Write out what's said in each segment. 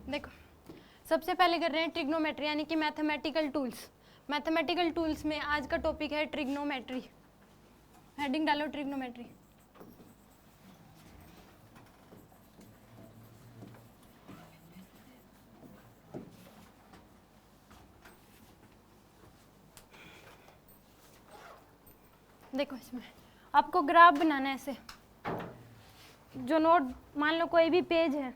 देखो सबसे पहले कर रहे हैं ट्रिग्नोमेट्री यानी कि मैथमेटिकल टूल्स। मैथमेटिकल टूल्स में आज का टॉपिक है ट्रिग्नोमेट्री। हेडिंग डालो ट्रिग्नोमेट्री। देखो इसमें आपको ग्राफ बनाना है ऐसे, जो नोट मान लो कोई भी पेज है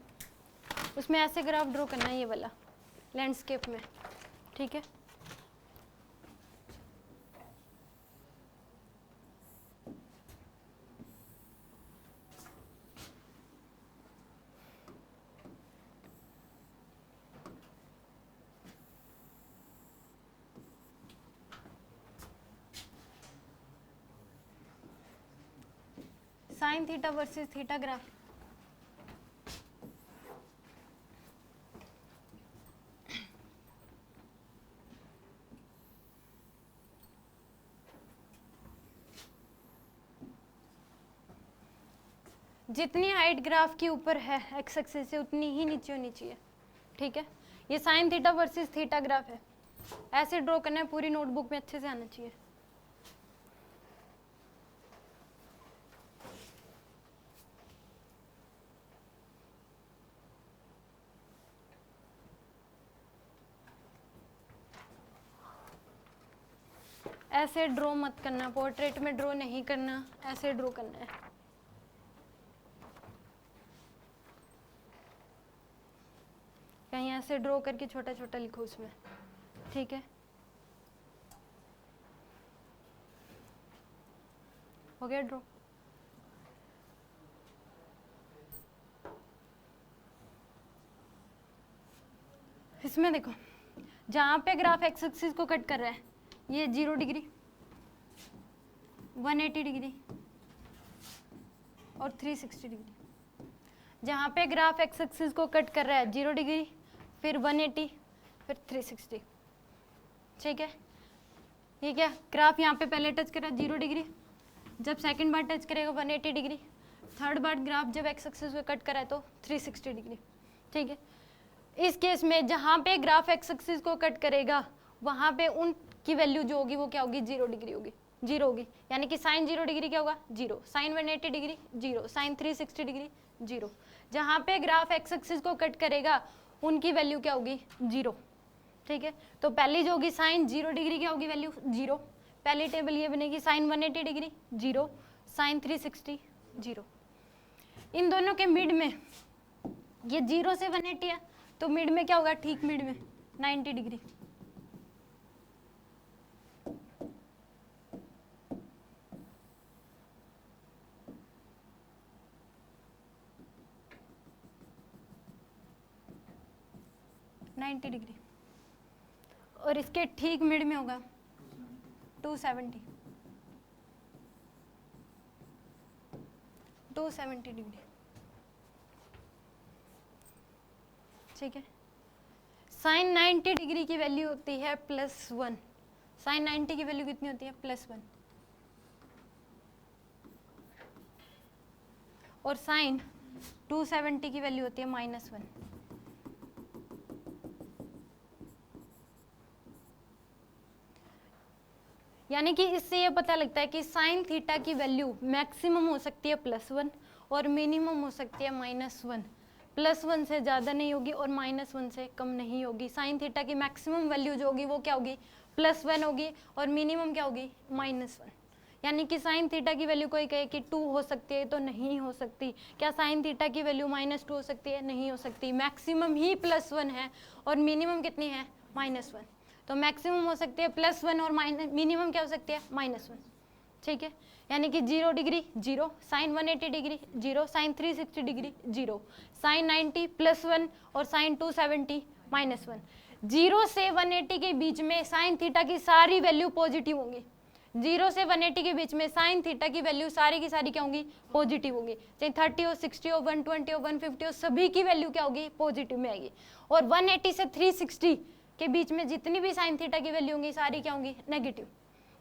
उसमें ऐसे ग्राफ ड्रॉ करना है, ये वाला लैंडस्केप में, ठीक है। Sine theta versus theta graph. जितनी हाइट ग्राफ की ऊपर है एक्स एक्सिस से उतनी ही नीचे होनी चाहिए, ठीक है। ये sine theta versus theta graph है, ऐसे ड्रॉ करना है, पूरी नोटबुक में अच्छे से आना चाहिए। ऐसे ड्रॉ मत करना, पोर्ट्रेट में ड्रॉ नहीं करना, ऐसे ड्रॉ करना है। कहीं ऐसे ड्रॉ करके छोटा छोटा लिखो उसमें, ठीक है। हो गया ड्रॉ। इसमें देखो जहां पे ग्राफ एक्स एक्सिस को कट कर रहा है ये 0 डिग्री, 180 डिग्री और 360 डिग्री। जहाँ पे ग्राफ एक्स एक्सिस को कट कर रहा है 0 डिग्री, फिर 180, फिर 360, ठीक है। ये क्या ग्राफ यहाँ पे पहले टच कर रहा है 0 डिग्री, जब सेकंड बार टच करेगा 180 डिग्री, थर्ड बार ग्राफ जब एक्स एक्सिस को कट कर रहा है तो 360 डिग्री, ठीक है। इस केस में जहाँ पे ग्राफ एक्स एक्सिस को कट करेगा वहाँ पे उनकी वैल्यू जो होगी वो क्या होगी, 0 डिग्री होगी, 0 होगी। यानी कि साइन 0 डिग्री क्या होगा, 0, साइन 180 डिग्री 0, साइन 360 डिग्री 0। जहाँ पे ग्राफ एक्स एक्सिस को कट करेगा उनकी वैल्यू क्या होगी, 0, ठीक है। तो पहली जो होगी साइन 0 डिग्री क्या होगी वैल्यू, 0। पहली टेबल ये बनेगी साइन 180 डिग्री 0, साइन 360 0। इन दोनों के मिड में ये 0 से 180 है तो मिड में क्या होगा, ठीक मिड में 90 डिग्री। डिग्री और इसके ठीक मिड में होगा 270 डिग्री, ठीक है। साइन 90 डिग्री की वैल्यू होती है +1। साइन 90 की वैल्यू कितनी होती है, +1। और साइन 270 की वैल्यू होती है -1। यानी कि इससे ये पता लगता है कि साइन थीटा की वैल्यू मैक्सिमम हो सकती है +1 और मिनिमम हो सकती है -1। +1 से ज़्यादा नहीं होगी और -1 से कम नहीं होगी। साइन थीटा की मैक्सिमम वैल्यू जो होगी वो क्या होगी, +1 होगी और मिनिमम क्या होगी, -1। यानी कि साइन थीटा की वैल्यू कोई कहे कि 2 हो सकती है तो नहीं हो सकती। क्या साइन थीटा की वैल्यू -2 हो सकती है, नहीं हो सकती। मैक्सिमम ही +1 है और मिनिमम कितनी है, -1। तो मैक्सिमम हो सकती है +1 और मिनिमम क्या हो सकती है, -1, ठीक है। यानी कि 0 degree 0, sine 180 degree 0, sine 360 degree 0, sine 90 +1 और साइन 270 -1। 0 से 180 के बीच में साइन थीटा की सारी वैल्यू पॉजिटिव होंगी। 0 से 180 के बीच में साइन थीटा की वैल्यू सारी की सारी क्या होंगी, पॉजिटिव होगी। चाहे 30 हो, 60 हो, 120 हो, 150 हो, सभी की वैल्यू क्या होगी, पॉजिटिव में आएगी। और 180 से 360 के बीच में जितनी भी साइन थीटा की वैल्यू होंगी सारी क्या होंगी, नेगेटिव,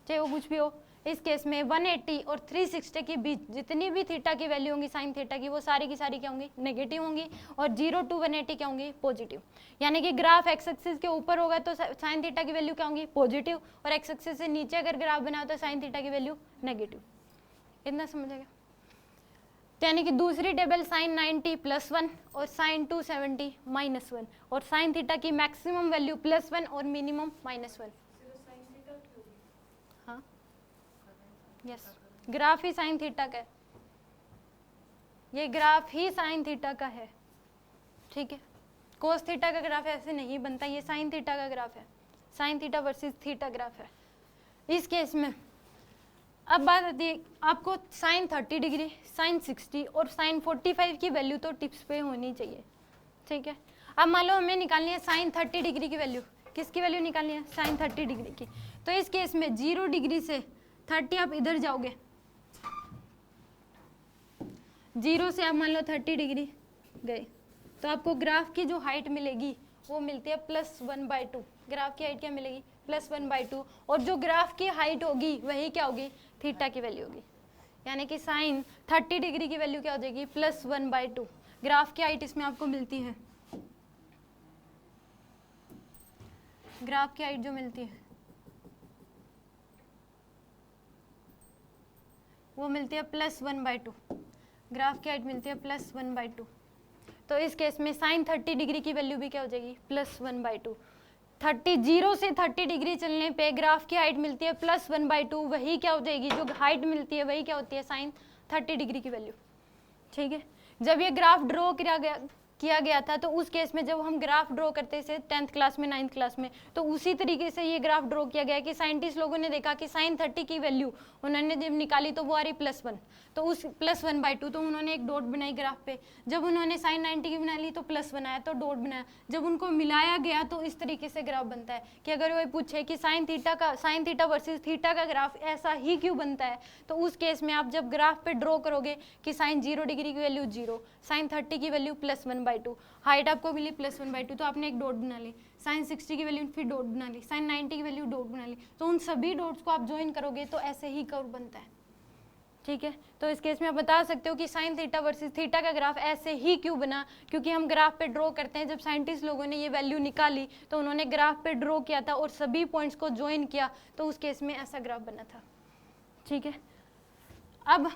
चाहे वो कुछ भी हो। इस केस में 180 और 360 के बीच जितनी भी थीटा की वैल्यू होंगी साइन थीटा की, वो सारी की सारी क्या होंगी, नेगेटिव होंगी, और 0 to 180 क्या होंगी, पॉजिटिव। यानी कि ग्राफ एक्स एक्सिस के ऊपर होगा तो साइन थीटा की वैल्यू क्या होंगी, पॉजिटिव, और एक्स एक्सिस से नीचे अगर ग्राफ बनाओ तो साइन थीटा की वैल्यू नेगेटिव। इतना समझेगा? यानी कि दूसरी टेबल साइन 90 +1 और साइन 270 -1, और साइन थीटा की मैक्सिमम वैल्यू +1 और मिनिमम -1। हाँ यस, ग्राफ ही साइन थीटा का है, ये ग्राफ ही साइन थीटा का है, ठीक है। कोस थीटा का ग्राफ ऐसे नहीं बनता, ये साइन थीटा का ग्राफ है, sine theta versus theta graph है। इस केस में अब बात आती है आपको साइन 30 डिग्री, साइन 60 और साइन 45 की वैल्यू तो टिप्स पे होनी चाहिए, ठीक है। अब मान लो हमें निकालनी है साइन 30 डिग्री की वैल्यू, किसकी वैल्यू निकालनी है, साइन 30 डिग्री की। तो इस केस में 0 डिग्री से 30 आप इधर जाओगे, 0 से आप मान लो 30 डिग्री गए, तो आपको ग्राफ की जो हाइट मिलेगी वो मिलती है +1/2। ग्राफ की हाइट क्या मिलेगी, +1/2, और जो ग्राफ की हाइट होगी वही क्या होगी, थीटा की वैल्यू होगी। यानी कि साइन 30 डिग्री की वैल्यू क्या हो जाएगी, +1/2। ग्राफ की हाइट इसमें आपको मिलती है, ग्राफ की हाइट जो मिलती है वो मिलती है +1/2। ग्राफ की हाइट मिलती है +1/2। तो इस केस में साइन 30 डिग्री की वैल्यू भी क्या हो जाएगी, +1/2। 0 से 30 डिग्री चलने पे ग्राफ की हाइट मिलती है +1/2, वही क्या हो जाएगी, जो हाइट मिलती है वही क्या होती है, साइन 30 डिग्री की वैल्यू, ठीक है। जब ये ग्राफ ड्रॉ किया गया था तो उस केस में जब हम ग्राफ ड्रॉ करते थे 10th क्लास में 9th क्लास में, तो उसी तरीके से ये ग्राफ ड्रॉ किया गया कि साइंटिस्ट लोगों ने देखा कि साइन 30 की वैल्यू उन्होंने जब निकाली तो वो आ रही +1, तो उस +1/2, तो उन्होंने एक डॉट बनाई ग्राफ पे। जब उन्होंने साइन 90 की बना ली तो प्लस बनाया, तो डॉट बनाया। जब उनको मिलाया गया तो इस तरीके से ग्राफ बनता है कि अगर वो पूछे कि साइन थीटा वर्सेस थीटा का ग्राफ ऐसा ही क्यों बनता है, तो उस केस में आप जब ग्राफ पे ड्रॉ करोगे कि साइन 0 डिग्री की वैल्यू 0, साइन 30 की वैल्यू +1/2, हाइट आपको मिली +1/2, तो आपने एक डॉट बना ली। साइन 60 की वैल्यू फिर डॉट बना ली, साइन 90 की वैल्यू डॉट बना ली, तो उन सभी डॉट्स को आप ज्वाइन करोगे तो ऐसे ही कर्व बनता है, ठीक है। तो इस केस में आप बता सकते हो कि साइन थीटा वर्सेस थीटा का ग्राफ ऐसे ही क्यों बना, क्योंकि हम ग्राफ पे ड्रॉ करते हैं। जब साइंटिस्ट लोगों ने ये वैल्यू निकाली तो उन्होंने ग्राफ पे ड्रॉ किया था और सभी पॉइंट्स को ज्वाइन किया, तो उस केस में ऐसा ग्राफ बना था, ठीक है। अब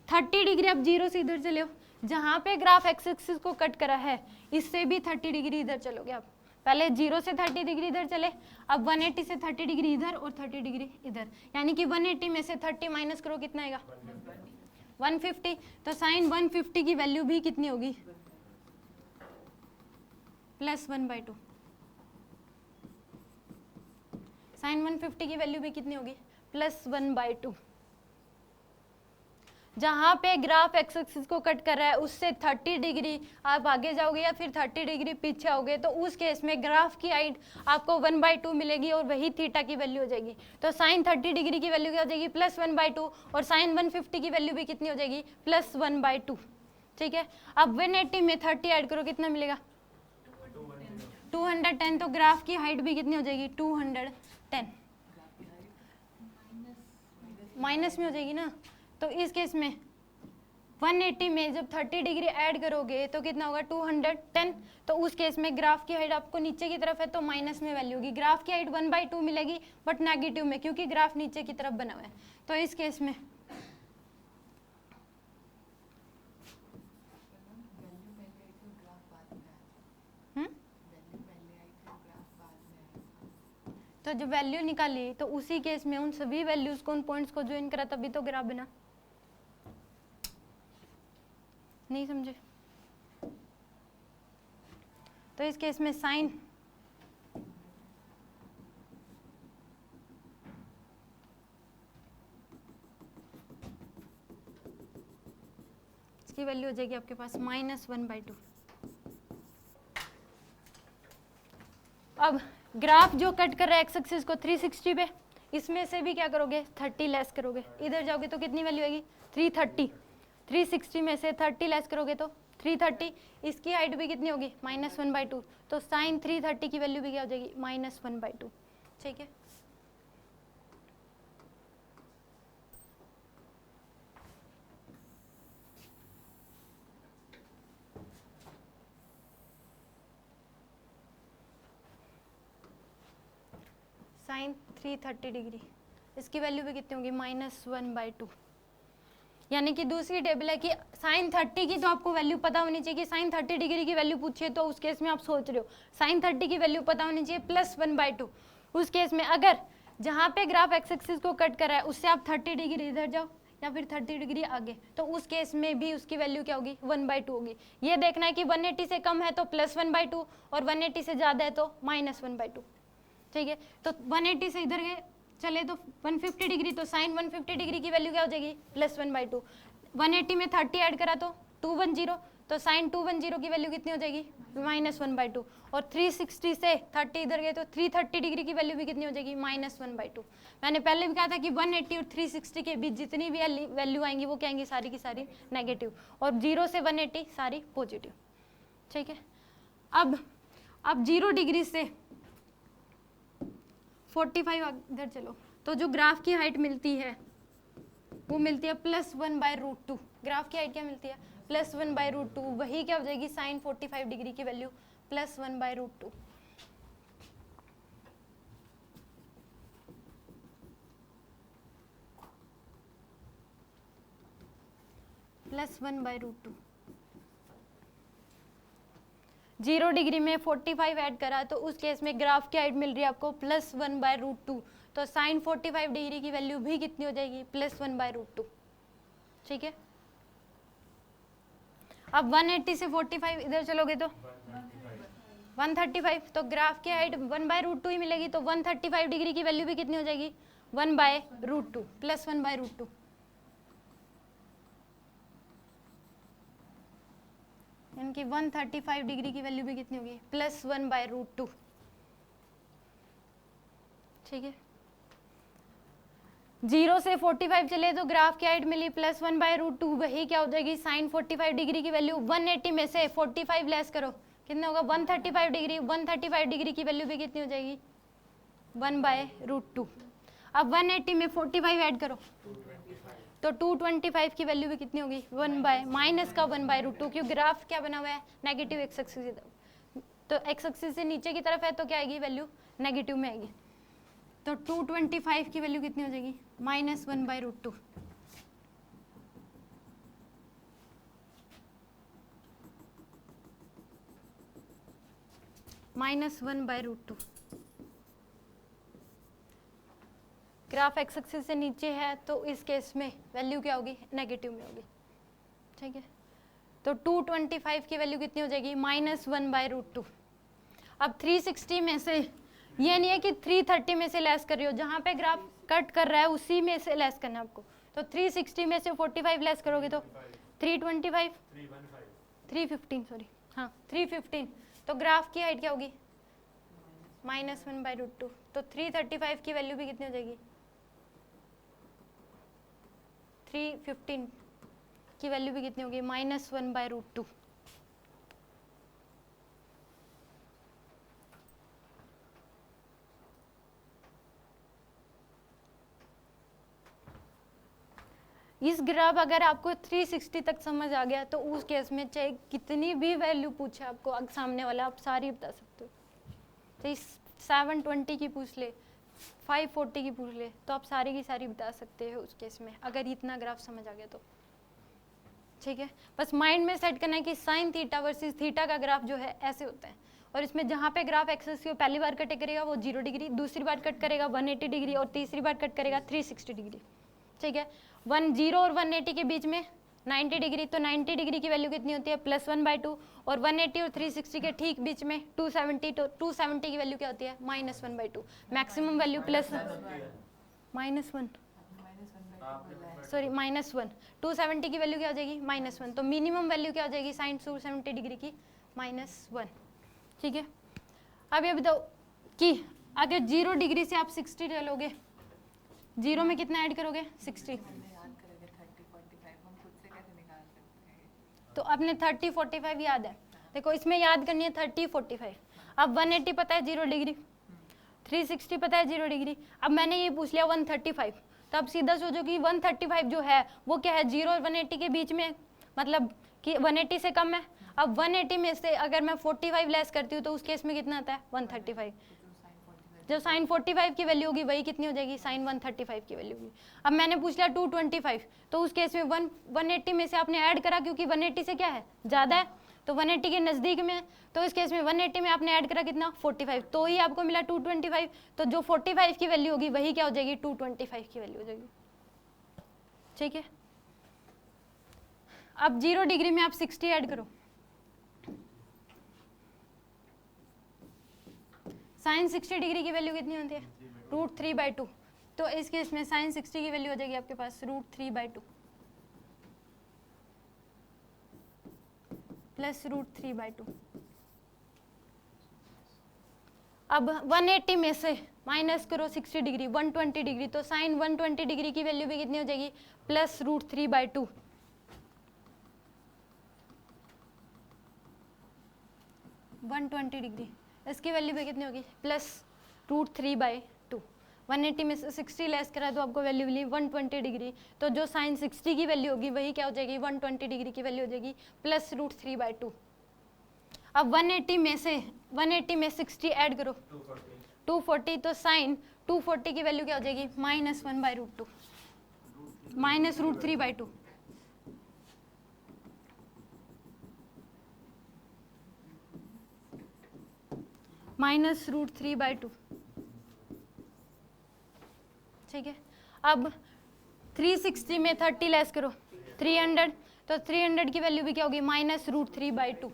30 डिग्री आप 0 से इधर चले हो, जहाँ पे ग्राफ एक्स एक्सिस को कट करा है इससे भी 30 डिग्री इधर चलोगे आप। पहले 0 से 30 डिग्री इधर चले, अब 180 से 30 डिग्री इधर और 30 डिग्री इधर, यानी कि 180 में से 30 माइनस करो, कितना आएगा 150। तो साइन 150 की वैल्यू भी कितनी होगी, +1/2। साइन 150 की वैल्यू भी कितनी होगी, +1/2। जहाँ पे ग्राफ एक्स एक्सिस को कट कर रहा है उससे 30 डिग्री आप आगे जाओगे या फिर 30 डिग्री पीछे आओगे, तो उस केस में ग्राफ की हाइट आपको 1/2 मिलेगी और वही थीटा की वैल्यू हो जाएगी। तो साइन 30 डिग्री की वैल्यू क्या हो जाएगी, +1/2, और साइन 150 की वैल्यू भी कितनी हो जाएगी, +1/2, ठीक है। अब 180 में 30 ऐड करो, कितना मिलेगा 210। तो ग्राफ की हाइट भी कितनी हो जाएगी, 210, माइनस में हो जाएगी ना। तो इस केस में 180 में जब 30 डिग्री ऐड करोगे तो कितना होगा, 210। तो उस केस में ग्राफ की हाइट आपको नीचे की तरफ है तो माइनस में वैल्यू होगी। ग्राफ की हाइट 1/2 मिलेगी बट नेगेटिव में, क्योंकि ग्राफ नीचे की तरफ बना हुआ है। तो इस केस में तो जब वैल्यू निकाली तो उसी केस में उन सभी वैल्यूज को, उन पॉइंट्स को ज्वाइन करा, तभी तो ग्राफ बना। नहीं समझे? तो इस केस में साइन इसकी वैल्यू हो जाएगी आपके पास -1/2। अब ग्राफ जो कट कर रहा है एक्स एक्सिस को 360 पे, इसमें से भी क्या करोगे, 30 लेस करोगे। इधर जाओगे तो कितनी वैल्यू आएगी, 330। 360 में से 30 लेस करोगे तो 330। इसकी हाइट भी कितनी होगी, -1/2। तो साइन 330 की वैल्यू भी क्या हो जाएगी, -1/2, ठीक है। साइन 330 डिग्री, इसकी वैल्यू भी कितनी होगी -1/2। यानी कि दूसरी टेबल है कि साइन 30 की तो आपको वैल्यू पता होनी चाहिए कि साइन 30 डिग्री की वैल्यू पूछिए, तो उस केस में आप सोच रहे हो साइन 30 की वैल्यू पता होनी चाहिए +1/2। उस केस में अगर जहाँ पे ग्राफ एक्स एक्सिस को कट कर रहा है उससे आप 30 डिग्री इधर जाओ या फिर 30 डिग्री आगे, तो उस केस में भी उसकी वैल्यू क्या होगी 1/2 होगी। ये देखना है कि 180 से कम है तो +1/2 और 180 से ज़्यादा है तो -1/2। ठीक है, तो 180 से इधर गए चले तो 150 डिग्री, तो साइन 150 डिग्री की वैल्यू क्या हो जाएगी +1/2। 180 में 30 ऐड करा तो 210, तो साइन 210 की वैल्यू कितनी हो जाएगी -1/2। और 360 से 30 इधर गए तो 330 डिग्री की वैल्यू भी कितनी हो जाएगी -1/2। मैंने पहले भी कहा था कि 180 और 360 के बीच जितनी भी वैल्यू आएंगी वो क्या आएंगी, सारी की सारी नेगेटिव, और 0 से 180 सारी पॉजिटिव। ठीक है, अब 0 डिग्री से 45 इधर चलो, तो जो ग्राफ की हाइट मिलती है वो मिलती है +1/√2। ग्राफ की हाइट क्या मिलती है +1/√2, वही क्या हो जाएगी साइन 45 डिग्री की वैल्यू +1/√2। +1/√2। 0 डिग्री में 45 ऐड करा तो उस केस में ग्राफ की हाइट मिल रही है आपको +1/√2, तो साइन 45 डिग्री की वैल्यू भी कितनी हो जाएगी +1/√2। ठीक है, अब 180 से 45 इधर चलोगे तो 135, तो ग्राफ की हाइट 1/√2 ही मिलेगी, तो 135 डिग्री की वैल्यू भी कितनी हो जाएगी 1/√2 +1/√2। यानी कि 135 डिग्री की वैल्यू भी कितनी होगी +1/√2। ठीक है, 0 से 45 चले तो ग्राफ की हाइट मिली +1/√2, वही क्या हो जाएगी साइन 45 डिग्री की वैल्यू 180 में से 45 लेस करो कितना होगा 135 डिग्री। 135 डिग्री की वैल्यू भी कितनी हो जाएगी 1/√2। अब 180 में 45 ऐड करो तो 225 की वैल्यू भी कितनी होगी -1/√2, क्योंकि ग्राफ क्या बना हुआ है नेगेटिव एक्स एक्सिस, तो एक्स एक्सिस से नीचे की तरफ है तो क्या आएगी वैल्यू नेगेटिव में आएगी। तो 225 की वैल्यू कितनी हो जाएगी -1/√2। -1/√2। ग्राफ एक्स एक्सिस से नीचे है तो इस केस में वैल्यू क्या होगी नेगेटिव में होगी। ठीक है, तो 225 की वैल्यू कितनी हो जाएगी -1/√2। अब 360 में से ये नहीं है कि 330 में से लेस कर रही हो, जहाँ पे ग्राफ कट कर रहा है उसी में से लेस करना है आपको, तो 360 में से 45 लेस करोगे तो 315 सॉरी हाँ 315, तो ग्राफ की हाइट क्या होगी -1/√2, तो 335 की वैल्यू भी कितनी हो जाएगी 315 की वैल्यू भी कितनी होगी -1/√2। इस ग्राफ अगर आपको 360 तक समझ आ गया तो उस केस में चाहे कितनी भी वैल्यू पूछे आपको सामने वाला आप सारी बता सकते हो। चाहे 720 की पूछ ले 540 की पूछ ले तो आप सारी की सारी बता सकते हो उस केस में, अगर इतना ग्राफ समझ आ गया तो। ठीक है, बस माइंड में सेट करना है कि साइन थीटा वर्सेस थीटा का ग्राफ जो है ऐसे होता है, और इसमें जहाँ पे ग्राफ एक्सिस को पहली बार कट करेगा वो 0 डिग्री, दूसरी बार कट करेगा 180 डिग्री और तीसरी बार कट करेगा 360 डिग्री। ठीक है, 10 और 180 के बीच में 90 डिग्री, तो 90 डिग्री की वैल्यू कितनी होती है +1/2, और 180 और 360 के ठीक बीच में 270, तो 270 की वैल्यू क्या होती है -1/2। मैक्सिमम वैल्यू -1 270 की वैल्यू क्या हो जाएगी -1, तो मिनिमम वैल्यू क्या हो जाएगी साइन 270 डिग्री की -1। ठीक है, अब ये बताओ कि अगर 0 डिग्री से आप 60 चलोगे, 0 में कितना ऐड करोगे 60, तो अपने 30 45 याद है, देखो इसमें याद करनी है 30 45। अब 180 पता है 0 डिग्री, 360 पता है 0 डिग्री, अब मैंने ये पूछ लिया 135, तो अब सीधा सोचो कि 135 जो है वो क्या है 0 और 180 के बीच में, मतलब कि 180 से कम है। अब 180 में से अगर मैं 45 लेस करती हूँ तो उस केस में कितना आता है 135, जब साइन 45 की वैल्यू होगी वही कितनी हो जाएगी, साइन 135 की वैल्यू होगी। अब मैंने पूछ लिया 225, तो उस केस में 180 में से आपने ऐड करा, क्योंकि 180 से क्या है, ज़्यादा है, तो 180 के नज़दीक में है, तो इस केस में 180 में आपने ऐड करा कितना, 45, तो ही आपको मिला 225। तो जो 45 की वैल्यू होगी वही क्या हो जाएगी, 225 की वैल्यू हो जाएगी। ठीक है, अब 0 डिग्री में आप 60 ऐड करो, साइन 60 डिग्री की वैल्यू कितनी होती है, √3/2। तो इस केस में साइन 60 की वैल्यू हो जाएगी आपके पास √3/2 प्लस √3/2। अब 180 में से माइनस करो 60 डिग्री, 120 डिग्री, तो साइन 120 डिग्री की वैल्यू भी कितनी हो जाएगी, प्लस √3/2 120 डिग्री, इसकी वैल्यू भी कितनी होगी, प्लस √3/2। 180 में से 60 लेस करा तो आपको वैल्यू मिली 120 डिग्री, तो जो साइन 60 की वैल्यू होगी वही क्या हो जाएगी, 120 डिग्री की वैल्यू हो जाएगी, प्लस √3/2। अब 180 में 60 ऐड करो, 240, तो साइन 240 की वैल्यू क्या हो जाएगी, -1/√2 माइनस √3/2 माइनस √3/2। ठीक है, अब 360 में 30 लेस करो, 300, तो 300 की वैल्यू भी क्या होगी, माइनस √3/2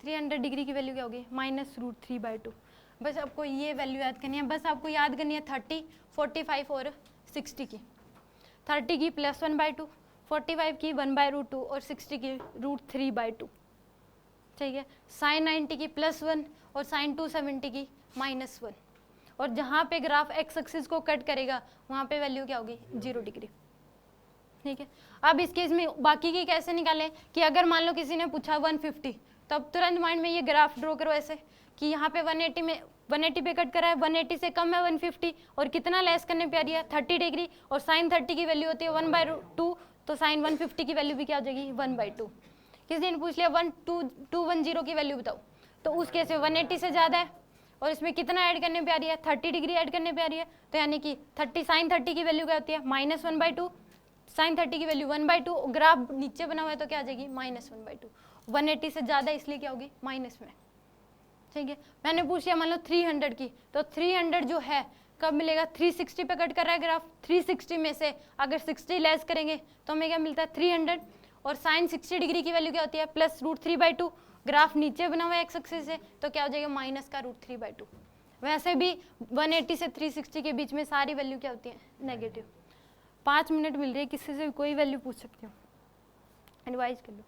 300 डिग्री की वैल्यू क्या होगी, माइनस √3/2। बस आपको ये वैल्यू याद करनी है, बस आपको याद करनी है 30, 45 और 60 की। 30 की +1/2, 45 की 1/√2 और 60 की √3/2। ठीक है, साइन 90 की +1 और साइन 270 की -1। और जहाँ पे ग्राफ एक्स एक्सिस को कट करेगा वहाँ पे वैल्यू क्या होगी, 0 डिग्री। ठीक है, अब इस केस में बाकी की कैसे निकालें, कि अगर मान लो किसी ने पूछा 150, तब तुरंत माइंड में ये ग्राफ ड्रॉ करो ऐसे कि यहाँ पे 180 पे कट करा है, 180 से कम है 150, और कितना लेस करने पे आ रही है, 30 डिग्री, और साइन 30 की वैल्यू होती है 1/2, तो साइन 150 की वैल्यू भी क्या हो जाएगी, 1/2। किसी ने पूछ लिया 210 की वैल्यू बताओ, तो उस केस में 180 से ज़्यादा है, और इसमें कितना ऐड करने पे आ रही है, 30 डिग्री ऐड करने पे आ रही है, तो यानी कि 30 साइन 30 की वैल्यू क्या होती है, -1/2, साइन 30 की वैल्यू 1/2, ग्राफ नीचे बना हुआ है तो क्या आ जाएगी, -1/2। 180 से ज़्यादा इसलिए क्या होगी, माइनस में। ठीक है, मैंने पूछ लिया मान लो 300 की, तो 300 जो है कब मिलेगा, 360 पे कट कर रहा है ग्राफ, 360 में से अगर 60 लेस करेंगे तो हमें क्या मिलता है, 300, और साइन 60 डिग्री की वैल्यू क्या होती है, प्लस √3/2, ग्राफ नीचे बना हुआ है एक्स एक्सिस से, तो क्या हो जाएगा, माइनस का √3/2। वैसे भी 180 से 360 के बीच में सारी वैल्यू क्या होती है, नेगेटिव। 5 मिनट मिल रही है, किसी से भी कोई वैल्यू पूछ सकती हो, एडवाइज कर लो।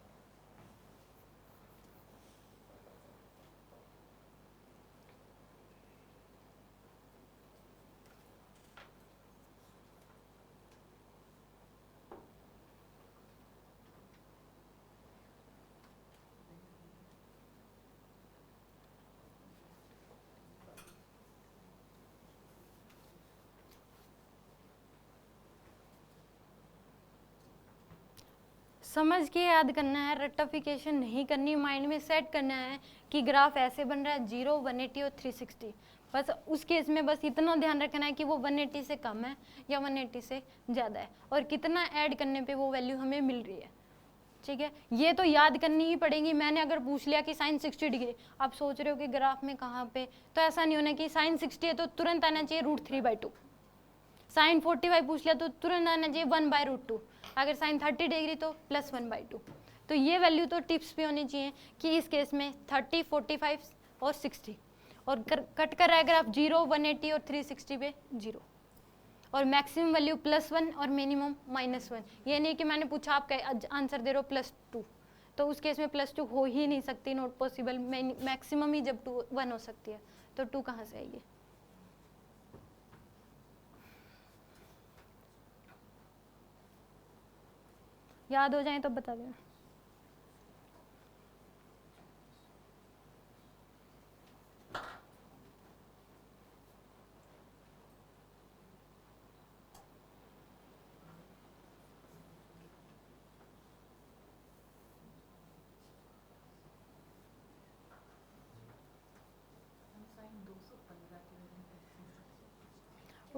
समझ के याद करना है, रट्टाफिकेशन नहीं करनी, माइंड में सेट करना है कि ग्राफ ऐसे बन रहा है 0, 180 और 360। बस उस केस में बस इतना ध्यान रखना है कि वो 180 से कम है या 180 से ज़्यादा है, और कितना ऐड करने पे वो वैल्यू हमें मिल रही है। ठीक है, ये तो याद करनी ही पड़ेगी। मैंने अगर पूछ लिया कि साइन 60 डिग्री, आप सोच रहे हो कि ग्राफ में कहाँ पे, तो ऐसा नहीं होना कि साइन 60 है तो तुरंत आना चाहिए √3/2। साइन 45 पूछ लिया तो तुरंत आना चाहिए 1/√2। अगर साइन 30 डिग्री तो +1/2। तो ये वैल्यू तो टिप्स भी होनी चाहिए कि इस केस में 30, 45 और 60, और कट कर रहा है ग्राफ 0, 180 और 360 पे 0, और मैक्सिमम वैल्यू +1 और मिनिमम -1। ये नहीं कि मैंने पूछा आप आंसर दे रहे हो +2, तो उस केस में +2 हो ही नहीं सकती, नॉट पॉसिबल। मैक्सिमम ही जब 1 हो सकती है, तो 2 कहाँ से आएगी। याद हो जाए तो बता देना।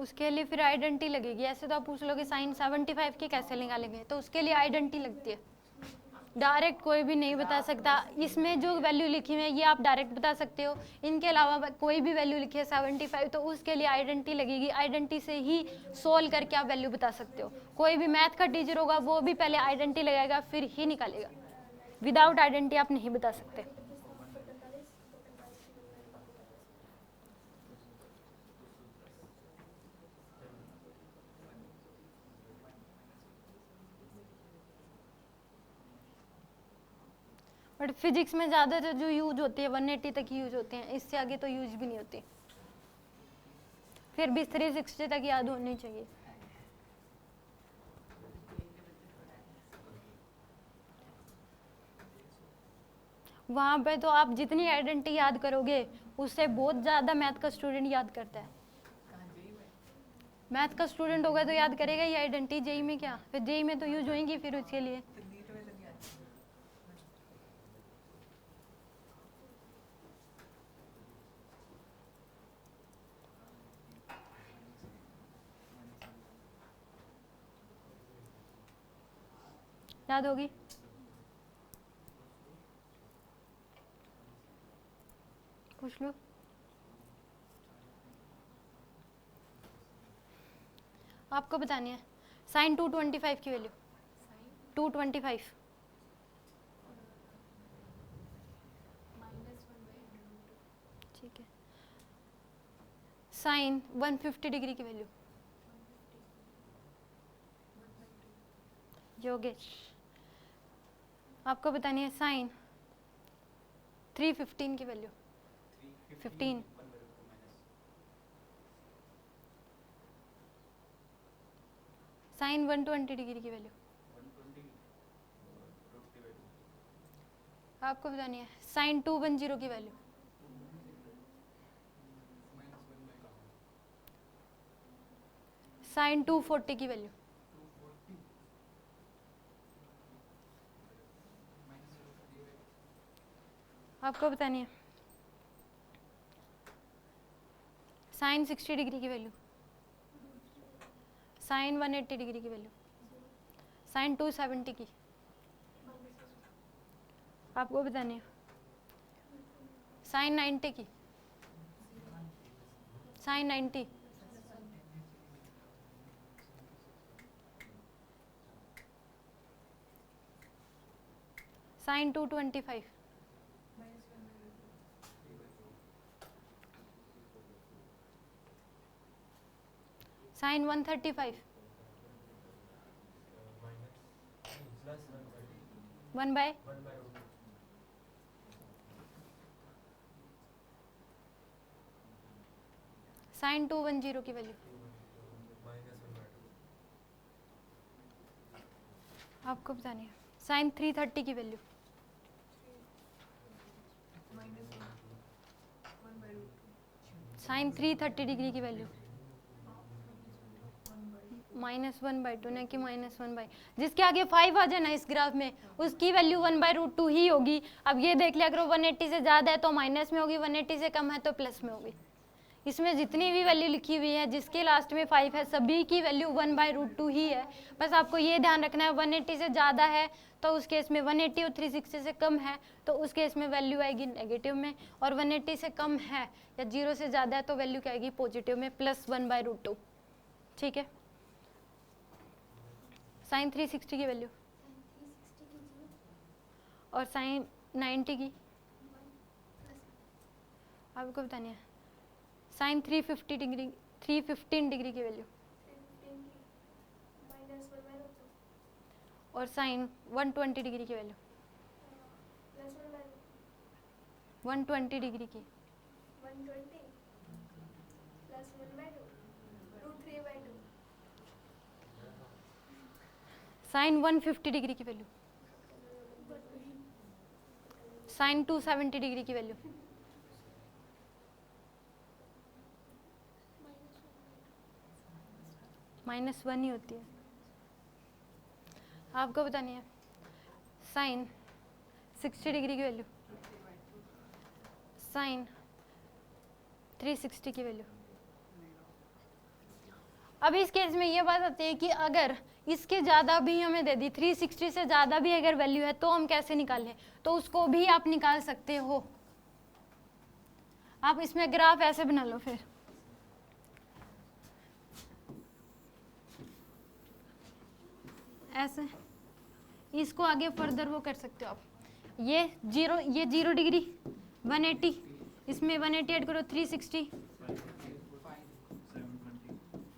उसके लिए फिर आइडेंटिटी लगेगी। ऐसे तो आप पूछ लोगे साइन 75 की कैसे निकालेंगे, तो उसके लिए आइडेंटिटी लगती है। डायरेक्ट कोई भी नहीं बता सकता। इसमें जो वैल्यू लिखी हुई है ये आप डायरेक्ट बता सकते हो, इनके अलावा कोई भी वैल्यू लिखी है 75 तो उसके लिए आइडेंटिटी लगेगी। आइडेंटिटी से ही सोल्व करके आप वैल्यू बता सकते हो। कोई भी मैथ का टीचर होगा वो भी पहले आइडेंटिटी लगाएगा फिर ही निकालेगा। विदाउट आइडेंटिटी आप नहीं बता सकते। बट फिजिक्स में ज़्यादातर जो यूज होती है 180 तक यूज होते हैं, इससे आगे तो यूज भी नहीं होती। फिर भी 360 तक याद होनी चाहिए। वहाँ पे तो आप जितनी आइडेंटिटी याद करोगे उससे बहुत ज़्यादा मैथ का स्टूडेंट याद करता है। मैथ का स्टूडेंट होगा तो याद करेगा ये आइडेंटिटी। जेई में क्या, फिर जेई में तो यूज होएंगी फिर उसके लिए। याद होगी। पूछ लो। आपको बतानी है साइन 225 की वैल्यू। 225 ठीक है। साइन 150 डिग्री की वैल्यू। योगेश आपको बतानी है साइन 315 की वैल्यू। 15 साइन 120 डिग्री की वैल्यू। आपको बतानी है साइन 210 की वैल्यू। साइन 240 की वैल्यू। आपको बतानी है साइन 60 डिग्री की वैल्यू। साइन 180 डिग्री की वैल्यू। साइन 270 की। आपको बतानी है साइन 90 की। साइन 90। साइन 225। साइन 135। 1/। साइन 210 की वैल्यू। आपको बतानी है साइन 330 की वैल्यू। साइन 330 डिग्री की वैल्यू। -1/2 ना कि -1/। जिसके आगे 5 आ जाए ना इस ग्राफ में उसकी वैल्यू 1/√2 ही होगी। अब ये देख लिया करो 180 से ज़्यादा है तो माइनस में होगी, 180 से कम है तो प्लस में होगी। इसमें जितनी भी वैल्यू लिखी हुई है जिसके लास्ट में 5 है सभी की वैल्यू 1/√2 ही है। बस आपको ये ध्यान रखना है 180 से ज़्यादा है तो उस केस में 180 और 360 से कम है तो उस केस में वैल्यू आएगी नेगेटिव में, और 180 से कम है या 0 से ज़्यादा है तो वैल्यू क्या आएगी पॉजिटिव में, +1/√2। ठीक है। साइन 360 की वैल्यू और साइन 90 की आपको बतानी है साइन 315 डिग्री की वैल्यू और साइन 120 डिग्री की वैल्यू। 120 डिग्री की साइन 150 डिग्री की वैल्यू। साइन 270 डिग्री की वैल्यू। -1 ही होती है। आपको बतानी है साइन 60 डिग्री की वैल्यू। साइन 360 की वैल्यू। अब इस केस में ये बात आती है कि अगर इसके ज़्यादा भी हमें दे दी, 360 से ज़्यादा भी अगर वैल्यू है तो हम कैसे निकालें, तो उसको भी आप निकाल सकते हो। आप इसमें ग्राफ ऐसे बना लो, फिर ऐसे इसको आगे फर्दर वो कर सकते हो आप। ये 0 डिग्री 180, इसमें 180 ऐड करो 360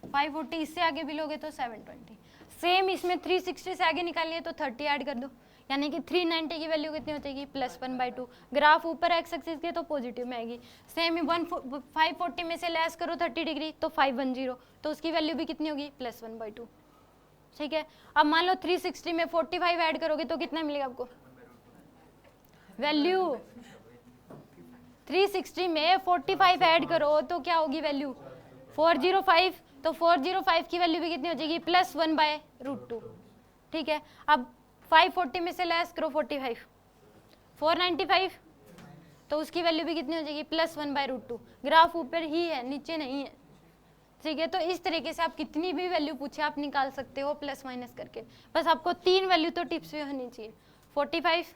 540, इससे आगे भी लोगे तो 720। सेम इसमें 360 से आगे निकालिए तो 30 ऐड कर दो, यानी कि 390 की वैल्यू कितनी हो जाएगी, +1/2। ग्राफ ऊपर एक्स एक्सिस के तो पॉजिटिव में आएगी। सेम 540 में से लेस करो 30 डिग्री तो 510, तो उसकी वैल्यू भी कितनी होगी, +1/2। ठीक है। अब मान लो 360 में 45 ऐड करोगे तो कितना मिलेगा आपको वैल्यू, 360 में 45 ऐड करो तो क्या होगी वैल्यू, 405। तो 405 की वैल्यू भी कितनी हो जाएगी, +1/√2। ठीक है। अब 540 में से लेस करो 45, 495, तो उसकी वैल्यू भी कितनी हो जाएगी, +1/√2। ग्राफ ऊपर ही है, नीचे नहीं है। ठीक है। तो इस तरीके से आप कितनी भी वैल्यू पूछे आप निकाल सकते हो प्लस माइनस करके। बस आपको 3 वैल्यू तो टिप्स में होनी चाहिए, 45,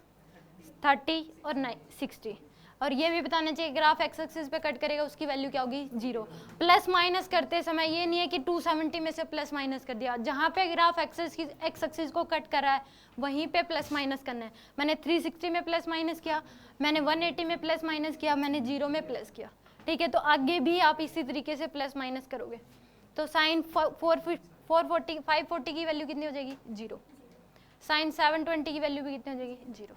30 और 60। और ये भी बताना चाहिए ग्राफ एक्स एक्सिस पे कट करेगा उसकी वैल्यू क्या होगी, 0। प्लस माइनस करते समय ये नहीं है कि 270 में से प्लस माइनस कर दिया, जहाँ पे ग्राफ एक्स एक्सिस को कट कर रहा है वहीं पे प्लस माइनस करना है। मैंने 360 में प्लस माइनस किया, मैंने 180 में प्लस माइनस किया, मैंने 0 में प्लस किया। ठीक है। तो आगे भी आप इसी तरीके से प्लस माइनस करोगे। तो साइन 540 की वैल्यू कितनी हो जाएगी, 0। साइन 720 की वैल्यू भी कितनी हो जाएगी, 0।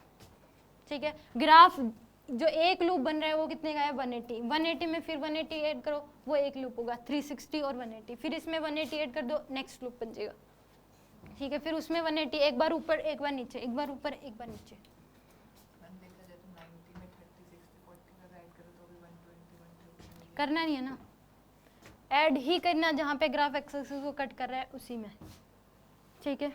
ठीक है। ग्राफ जो एक लूप बन रहा है वो कितने का है, 180। 180 में फिर 180 ऐड करो, वो एक लूप होगा, 360 और 180। फिर इसमें 180 ऐड कर दो, नेक्स्ट लूप बन जाएगा। ठीक है। फिर उसमें 180, एक बार ऊपर एक बार नीचे, एक बार ऊपर एक बार नीचे। करना नहीं है ना, ऐड ही करना जहाँ पे ग्राफ एक्स एक्सिस को कट कर रहा है उसी में। ठीक है।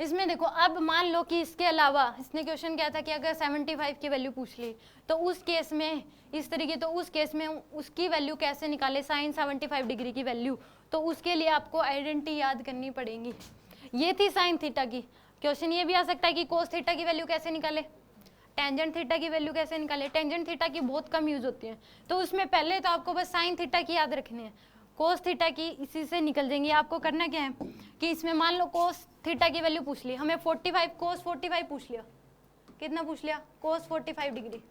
इसमें देखो, अब मान लो कि इसके अलावा इसने क्वेश्चन क्या था कि अगर 75 की वैल्यू पूछ ली तो उस केस में इस तरीके, तो उस केस में उसकी वैल्यू कैसे निकाले, साइन 75 डिग्री की वैल्यू। तो उसके लिए आपको आइडेंटिटी याद करनी पड़ेगी। ये थी साइन थीटा की। क्वेश्चन ये भी आ सकता है कि कोस थीटा की वैल्यू कैसे निकाले, टेंजेंट थीटा की वैल्यू कैसे निकाले। टेंजेंट थीटा की बहुत कम यूज होती है, तो उसमें पहले तो आपको बस साइन थीटा की याद रखनी है, कोस थीटा की इसी से निकल जाएंगे। आपको करना क्या है कि इसमें मान लो कोस थीटा की वैल्यू पूछ ली हमें 45, कोस 45 पूछ लिया, कितना पूछ लिया, कोस 45 डिग्री।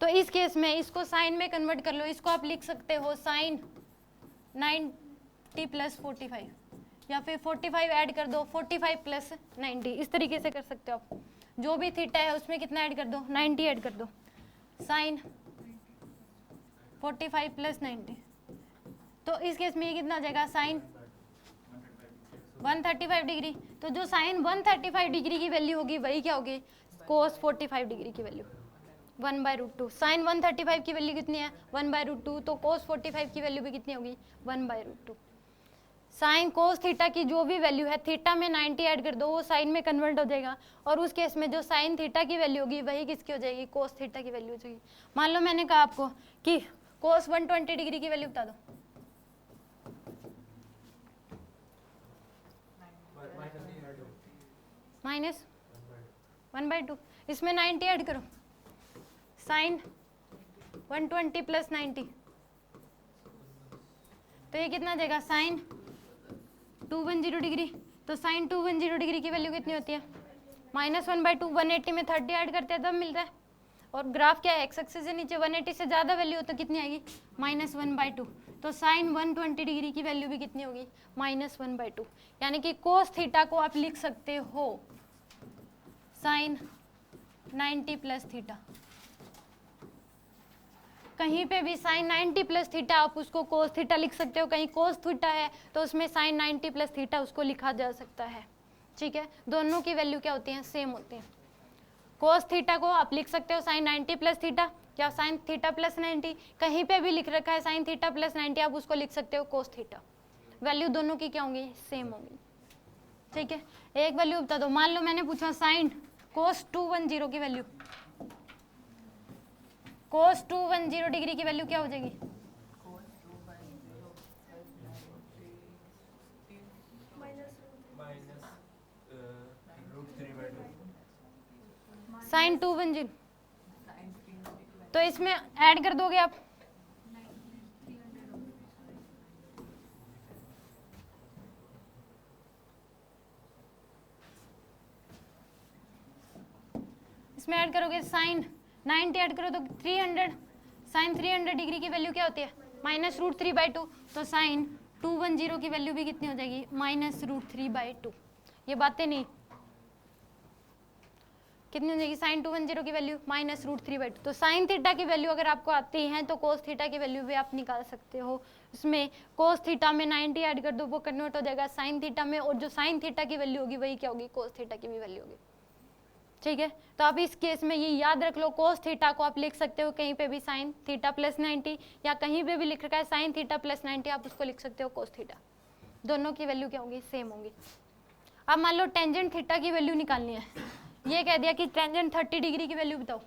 तो इस केस में इसको साइन में कन्वर्ट कर लो, इसको आप लिख सकते हो साइन 90 + 45, या फिर 45 ऐड कर दो, 45 + 90, इस तरीके से कर सकते हो आप। जो भी थीटा है उसमें कितना ऐड कर दो, 90 ऐड कर दो, साइन 45 + 90। तो इस केस में ये कितना आ जाएगा, साइन 135 डिग्री। तो जो साइन 135 डिग्री की वैल्यू होगी वही क्या होगी, कोस 45 डिग्री की वैल्यू 1/√2। साइन 135 की वैल्यू कितनी है, 1/√2। तो कोस 45 की वैल्यू भी कितनी होगी, 1/√2। साइन कोस थीटा की जो भी वैल्यू है, थीटा में 90 ऐड कर दो, वो साइन में कन्वर्ट हो जाएगा। और उस केस में जो साइन थीटा की वैल्यू होगी वही किसकी हो जाएगी, कोस थीटा की वैल्यू हो जाएगी। मान लो मैंने कहा आपको कि कोस 120 डिग्री की वैल्यू बता दो, -1/2। इसमें 90 ऐड करो, साइन 120 + 90, तो ये कितना जाएगा, साइन 210 डिग्री। तो साइन 210 डिग्री की वैल्यू कितनी होती है, -1/2। 180 में 30 ऐड करते हैं तब मिलता है। और ग्राफ क्या है, एक्स एक्सिस से नीचे 180 से ज़्यादा वैल्यू हो तो कितनी आएगी, -1/2। तो साइन 120 डिग्री की वैल्यू भी कितनी होगी, -1/2। यानी कि कोस थीटा को आप लिख सकते हो साइन 90 + थीटा। कहीं पे भी साइन 90 + थीटा आप उसको कोस थीटा लिख सकते हो, कहीं कोस थीटा है तो उसमें साइन 90 + थीटा उसको लिखा जा सकता है। ठीक है। दोनों की वैल्यू क्या होती हैं, सेम होती हैं। कोस थीटा को आप लिख सकते हो साइन 90 + थीटा या साइन थीटा + 90। कहीं पे भी लिख रखा है साइन थीटा + 90, आप उसको लिख सकते हो कोस थीटा। वैल्यू दोनों की क्या होंगी, सेम होंगी। ठीक है। एक वैल्यू बता दो, मान लो मैंने पूछा साइन कोस 210 की वैल्यू, कोस 210 डिग्री की वैल्यू क्या हो जाएगी, साइन 210, तो इसमें ऐड कर दोगे आप, इसमें ऐड करोगे साइन 90 ऐड करो तो 300, साइन 300 डिग्री की वैल्यू क्या होती है -√3/2, तो साइन 210 की वैल्यू भी कितनी हो जाएगी -√3/2। ये बातें नहीं, कितनी हो जाएगी साइन 210 की वैल्यू -√3/2। तो साइन थीटा की वैल्यू अगर आपको आती है तो कोस थीटा की वैल्यू भी आप निकाल सकते हो। उसमें कोस थीटा में 90 ऐड कर दो, वो कन्वर्ट हो जाएगा साइन थीटा में, और जो साइन थीटा की वैल्यू होगी वही क्या होगी, कोस थीटा की भी वैल्यू होगी। ठीक है, तो आप इस केस में ये याद रख लो, कोस थीटा को आप लिख सकते हो कहीं पे भी साइन थीटा प्लस 90, या कहीं पे भी लिख रखा है साइन थीटा प्लस 90, आप उसको लिख सकते हो कोस थीटा। दोनों की वैल्यू क्या होगी, सेम होंगी। अब मान लो टेंजेंट थीटा की वैल्यू निकालनी है, ये कह दिया कि टेंजेंट 30 डिग्री की वैल्यू बताओ,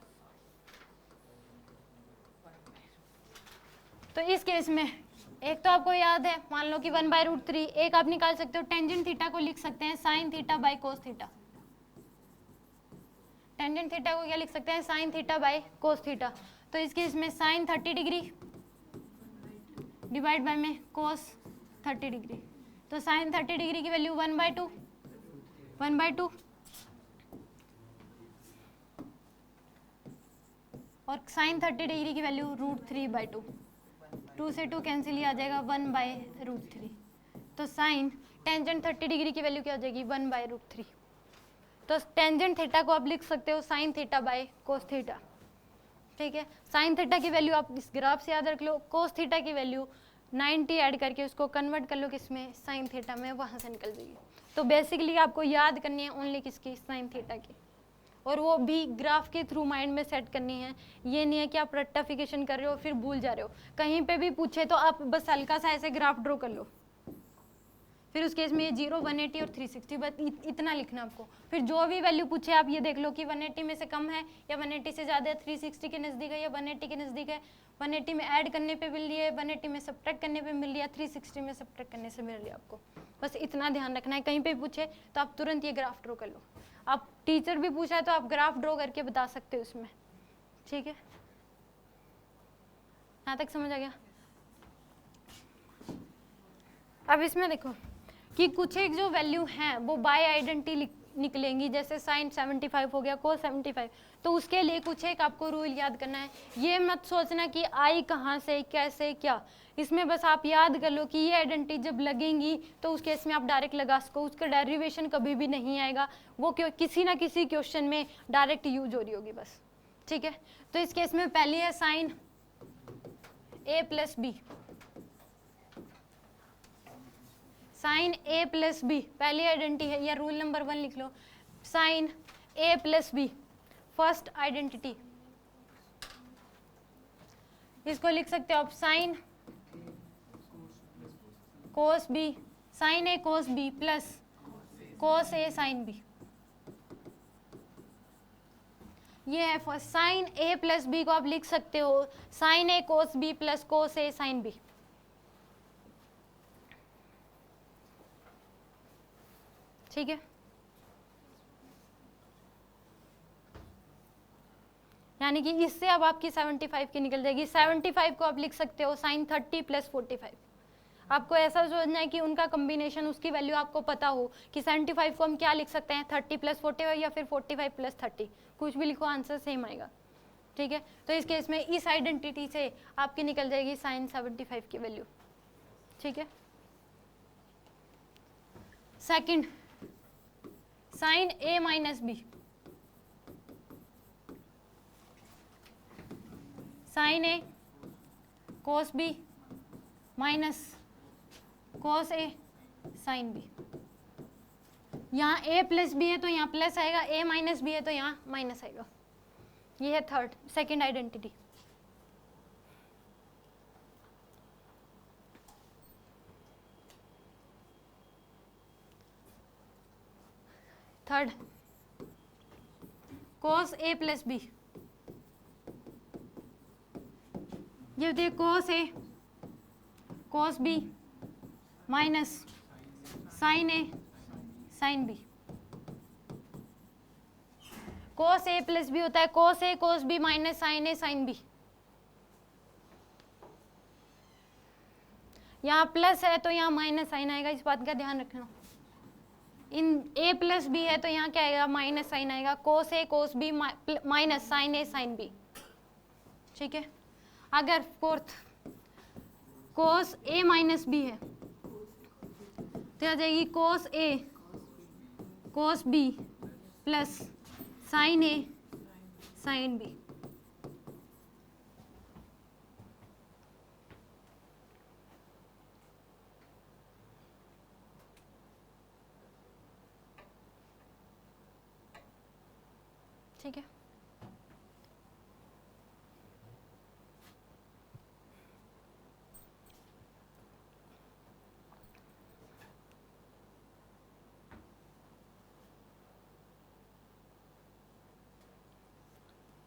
तो इस केस में एक तो आपको याद है, मान लो कि 1/√3, एक आप निकाल सकते हो टेंजेंट थीटा को लिख सकते हैं sine theta by cos theta. Tangent theta को क्या लिख सकते हैं, sine theta by cos theta. तो इस केस में साइन 30 डिग्री डिवाइड बाय में कोस 30 डिग्री, तो साइन 30 डिग्री की वैल्यू 1/2 और साइन 30 डिग्री की वैल्यू √3/2, 2 से 2 कैंसिल, ही आ जाएगा 1/√3। तो साइन टेंजेंट 30 डिग्री की वैल्यू क्या हो जाएगी 1/√3। तो टेंजेंट थीटा को आप लिख सकते हो sine theta by cos theta. ठीक है, साइन थीटा की वैल्यू आप इस ग्राफ से याद रख लो, कोस थीटा की वैल्यू 90 ऐड करके उसको कन्वर्ट कर लो किसमें, साइन थीटा में, वहां से निकल जाएगी। तो बेसिकली आपको याद करनी है ओनली किसकी, साइन थीटा की, और वो भी ग्राफ के थ्रू माइंड में सेट करनी है। ये नहीं है कि आप रेक्टिफिकेशन कर रहे हो फिर भूल जा रहे हो, कहीं पे भी पूछे तो आप बस हल्का सा ऐसे ग्राफ ड्रॉ कर लो, फिर उस केस में ये 0, 180 और 360, बस इतना लिखना आपको। फिर जो भी वैल्यू पूछे आप ये देख लो कि 180 में से कम है या 180 से ज़्यादा है, 360 के नज़दीक है या 180 के नज़दीक है, 180 में ऐड करने पे मिल रही है, 180 में सब्ट्रैक्ट करने पे मिल रही है, 360 में सब्ट्रैक्ट करने से मिल रही है। आपको बस इतना ध्यान रखना है, कहीं पर पूछे तो आप तुरंत ये ग्राफ ड्रॉ कर लो। आप टीचर भी पूछा है तो आप ग्राफ ड्रॉ करके बता सकते हो उसमें। ठीक है, यहाँ तक समझ आ गया। अब इसमें देखो कि कुछ एक जो वैल्यू है वो बाय आइडेंटिटी निकलेंगी, जैसे साइन 75 हो गया, कोस 75, तो उसके लिए कुछ एक आपको रूल याद करना है। ये मत सोचना कि आई कहाँ से कैसे क्या, इसमें बस आप याद कर लो कि ये आइडेंटिटी जब लगेंगी तो उस केस में आप डायरेक्ट लगा सको, उसका डेरिवेशन कभी भी नहीं आएगा, वो क्यों किसी ना किसी क्वेश्चन में डायरेक्ट यूज हो रही होगी बस। ठीक है, तो इस केस में पहली है sine a plus b, sine a plus b पहली आइडेंटिटी है, या रूल नंबर 1 लिख लो, sine a plus b first identity. इसको लिख सकते हो आप sine cos b, sine a cos B plus cos a sine b. ये है first, sine a plus b को आप लिख सकते हो sine a cos B plus cos a sine b. ठीक है, यानी कि इससे अब आपकी 75 की निकल जाएगी। 75 को आप लिख सकते हो साइन 30 प्लस 45। आपको ऐसा सोचना है कि उनका कॉम्बिनेशन, उसकी वैल्यू आपको पता हो कि 75 को हम क्या लिख सकते हैं, 30 प्लस 45 या फिर 45 प्लस 30, कुछ भी लिखो आंसर सेम आएगा। ठीक है, तो इस केस में इस आइडेंटिटी से आपकी निकल जाएगी साइन 75 की वैल्यू। ठीक है, second sign A minus B, sine a cos b minus cos a sine B. यहाँ ए प्लस बी है तो यहाँ प्लस आएगा, ए माइनस बी है तो यहाँ माइनस आएगा। ये है third second identity. Third cos a plus b, ये होती है cos A cos b minus sine A sine b. cos a plus b होता है cos a cos b minus sin a sin b। यहाँ plus है तो यहाँ minus sign आएगा, इस बात का ध्यान रखना। इन a प्लस बी है तो यहाँ क्या आएगा, माइनस साइन आएगा, cos a cos b minus sin a sin b। ठीक है, अगर fourth cos a minus b है तो आ जाएगी cos a cos b plus sin a sin b। ठीक है,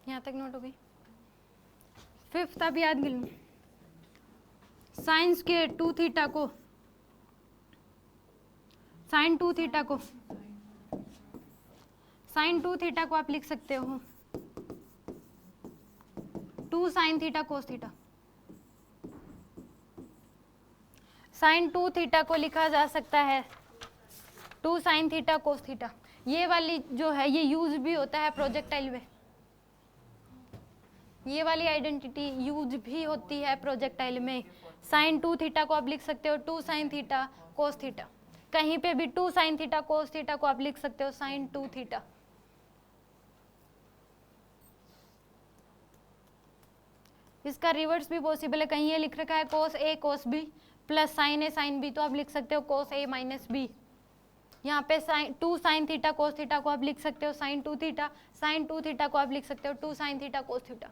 यहाँ तक नोट हो गई। फिफ्थ अब याद कर लो, साइन स्क्वायर 2 थीटा को साइन 2 थीटा को साइन 2 थीटा को आप लिख सकते हो 2 sine theta cos theta. Sine 2 theta को लिखा जा सकता है 2 साइन थीटा कोस थीटा। ये वाली जो है ये यूज भी होता है प्रोजेक्टाइल में, ये वाली आइडेंटिटी यूज भी होती है प्रोजेक्टाइल में। साइन 2 थीटा को आप लिख सकते हो 2 साइन थीटा कोस थीटा, कहीं पे भी 2 साइन थीटा कोस थीटा को आप लिख सकते हो साइन 2 थीटा। इसका रिवर्स भी पॉसिबल है, कहीं ये लिख रखा है कोस ए कोस बी प्लस साइन ए साइन बी, तो आप लिख सकते हो कोस ए माइनस बी। यहाँ पे sine 2 sine theta cos theta को आप लिख सकते हो साइन 2 थीटा, साइन 2 थीटा को आप लिख सकते हो 2 साइन थीटा कोस थीटा।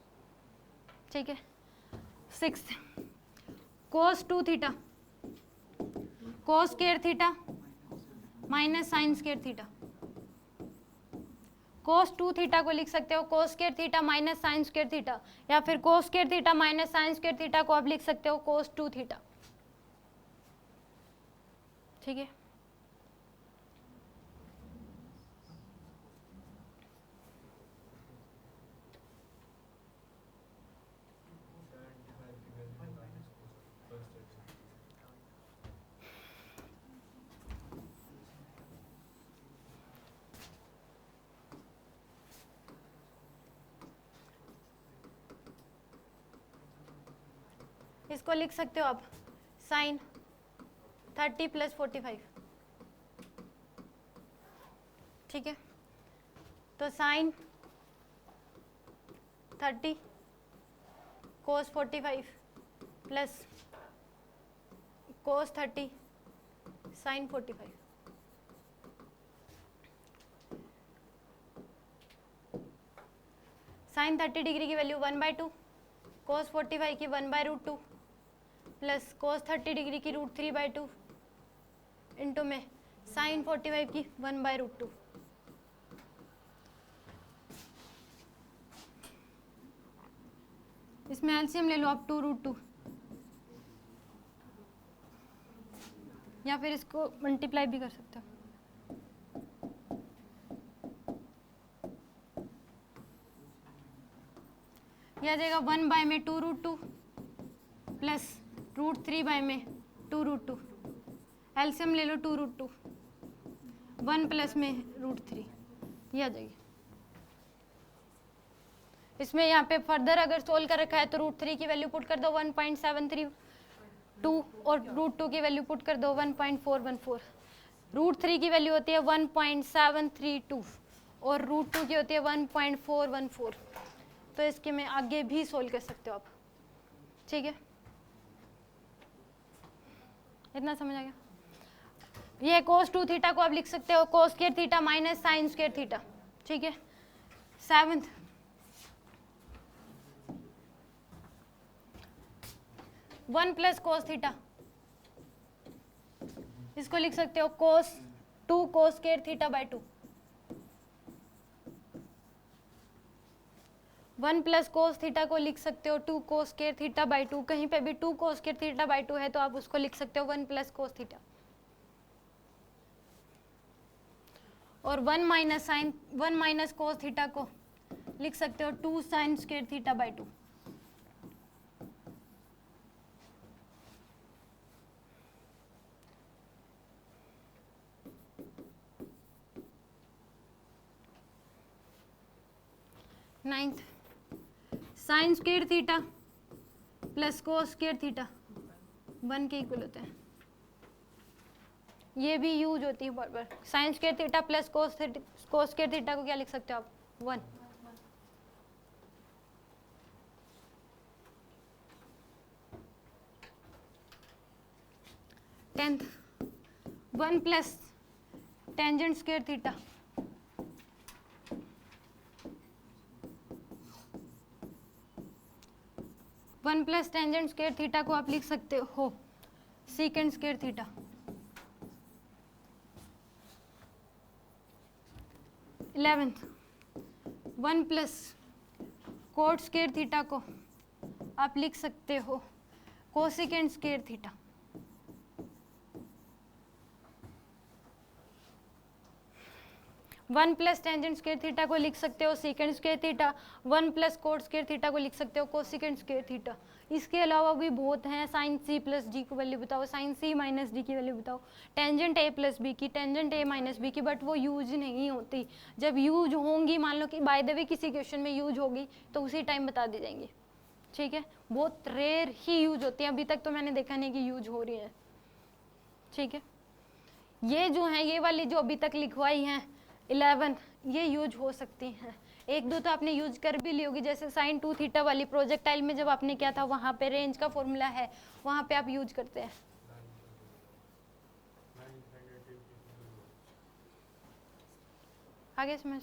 ठीक है, 6 cos 2 theta cos square theta minus sine square theta. Cos 2 theta को लिख सकते हो cos square theta minus sine square theta, या फिर cos square theta minus sine square theta को आप लिख सकते हो कोस 2 थीटा। ठीक है, इसको लिख सकते हो आप साइन 30 प्लस 45। ठीक है, तो sine 30 cos 45 plus cos 30 sine 45। Sine 30 degree की वैल्यू 1/2, कोस 45 की 1/√2 प्लस कोस 30 डिग्री की √3/2 इंटू में साइन 45 की 1/√2। इसमें एलसीएम ले लो आप 2√2, या फिर इसको मल्टीप्लाई भी कर सकते हो। यह आ जाएगा 1 में 2√2 प्लस √3 में 2√2। एलसीएम ले लो 2√2, 1 प्लस में √3, ये आ जाएगी। इसमें यहाँ पे फर्दर अगर सोल्व कर रखा है तो √3 की वैल्यू पुट कर दो 1.732 और √2 की वैल्यू पुट कर दो 1.414। √3 की वैल्यू होती है 1.732 और √2 की होती है 1.414। तो इसके में आगे भी सोल्व कर सकते हो आप। ठीक है, इतना समझ आ गया। ये cos 2 थीटा को आप लिख सकते हो cos square theta minus sine square theta. ठीक है, 7th 1 प्लस cos थीटा, इसको लिख सकते हो cos 2 cos square theta by 2। 1 plus cos theta को लिख सकते हो 2 कोस स्क्वायर थीटा बाई 2, कहीं पे भी 2 कोस स्क्वायर थीटा बाई 2 है तो आप उसको लिख सकते हो 1 प्लस कोस थीटा। और 1 माइनस कोस थीटा को लिख सकते हो 2 sign square theta by 2। Ninth, sign square theta plus cos square theta 1 के इक्वल होते हैं। ये भी यूज होती है बार बार। Sine square theta plus cos square theta को क्या लिख सकते हो आप? 1। Tenth, 1 plus tangent square theta 1 plus tangent square theta को आप लिख सकते हो secant square theta. 11th, 1 plus cot square theta को आप लिख सकते हो cosecant square theta. 1 plus tangent square theta को लिख सकते हो secant square theta. 1 plus cot square theta को लिख सकते हो कोसिकेंट स्क्वायर थीटा। इसके अलावा भी बहुत हैं। साइन सी प्लस डी की वैल्यू बताओ, साइन सी माइनस डी की वैल्यू बताओ, टेंजेंट ए प्लस बी की, टेंजेंट ए माइनस बी की, बट वो यूज नहीं होती। जब यूज होंगी, मान लो कि बाय द वे किसी क्वेश्चन में यूज होगी तो उसी टाइम बता दी जाएंगी। ठीक है, बहुत रेयर ही यूज होती है। अभी तक तो मैंने देखा नहीं कि यूज हो रही है। ठीक है, ये जो है ये वाली जो अभी तक लिखवाई हैं 11 ये यूज हो सकती हैं। एक दो तो आपने यूज कर भी ली होगी, जैसे साइन 2 थीटा वाली प्रोजेक्टाइल में जब आपने किया था वहां पे रेंज का फॉर्मूला है, वहां पे आप यूज करते हैं। आगे समझ,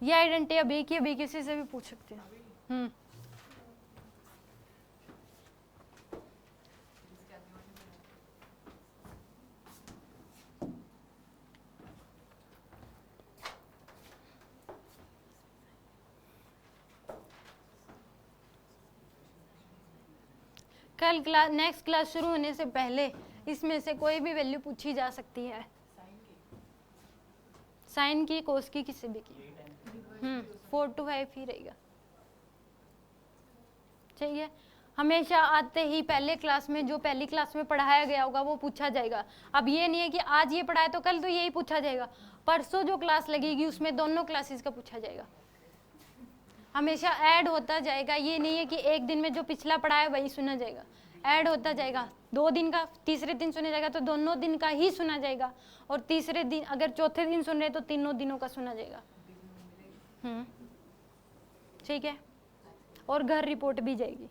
ये आइडेंटिटी अभी की अभी किसी से भी पूछ सकते हैं। कल क्लास नेक्स्ट क्लास शुरू होने से पहले इसमें से कोई भी वैल्यू पूछी जा सकती है। साइन की, कोस की, किसी भी की। 4 to 5 ही रहेगा। चाहिए हमेशा आते ही पहले क्लास में जो पहली क्लास में पढ़ाया गया होगा वो पूछा जाएगा। अब ये नहीं है कि आज ये पढ़ाया तो कल तो यही पूछा जाएगा। परसों जो क्लास लगेगी उसमें दोनों क्लासेस का पूछा जाएगा। हमेशा ऐड होता जाएगा। ये नहीं है कि एक दिन में जो पिछला पढ़ाया वही सुना जाएगा, ऐड होता जाएगा। 2 दिन का तीसरे दिन सुना जाएगा तो दोनों दिन का ही सुना जाएगा, और तीसरे दिन अगर चौथे दिन सुन रहे तो तीनों दिनों का सुना जाएगा। ठीक है, और घर रिपोर्ट भी जाएगी।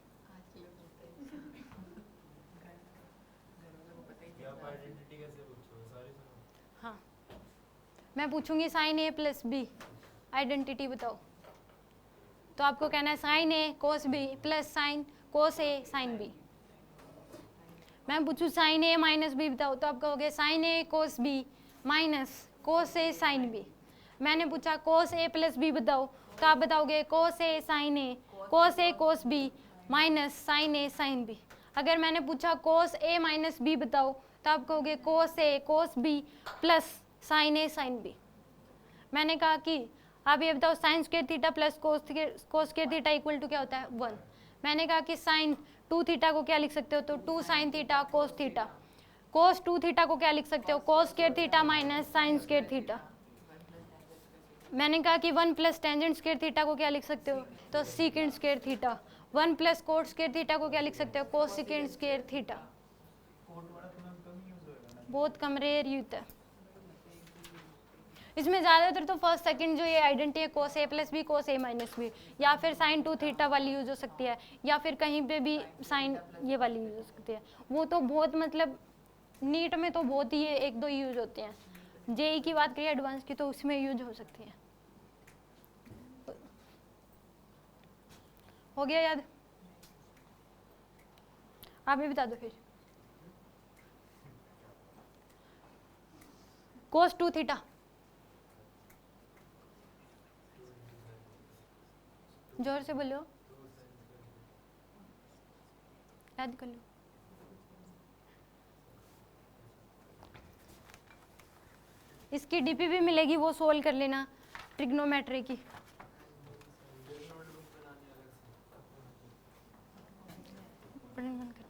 हाँ, मैं पूछूंगी sine a plus b identity बताओ, तो आपको कहना है sine a cos B plus sine cos a sine b. मैं पूछूं साइन ए माइनस बी बताओ, तो आप कहोगे sign a cos b minus cos a sine B. मैंने पूछा कोस ए प्लस बी बताओ, तो आप बताओगे कोस a sign a cos b minus sine A sine B. अगर मैंने पूछा कोस ए माइनस बी बताओ, तो आप कहोगे कोस ए कोस बी प्लस साइन ए साइन बी। मैंने कहा कि आप ये बताओ sine square theta plus cos square theta equal to क्या होता है? 1। मैंने कहा कि साइन 2 थीटा को क्या लिख सकते हो? तो 2 sine theta cos theta. Cos 2 theta को क्या लिख सकते हो? Cos square theta minus sine square theta. मैंने कहा कि 1 प्लस टेंजेंट स्क्वायर थीटा को क्या लिख सकते हो? तो secant square theta. 1 plus cot square theta को क्या लिख सकते हो? कोस सीकेंट स्क्वायर थीटा। बहुत कम, रेयर यूज है इसमें। ज़्यादातर तो फर्स्ट सेकंड जो ये आइडेंटिटी है cos a plus B cos A minus B, या फिर साइन 2 थीटा वाली यूज हो सकती है, या फिर कहीं पे भी साइन ये वाली यूज हो सकती है। वो तो बहुत मतलब नीट में तो बहुत ही 1-2 यूज होते हैं। जेई की बात करिए एडवांस की तो उसमें यूज हो सकती है। हो गया याद? आप भी बता दो फिर। कोस 2 थीटा जोर से बोलो, याद कर लो। इसकी डीपी भी मिलेगी, वो सोल्व कर लेना ट्रिग्नोमेट्री की। पढ़ने मन कर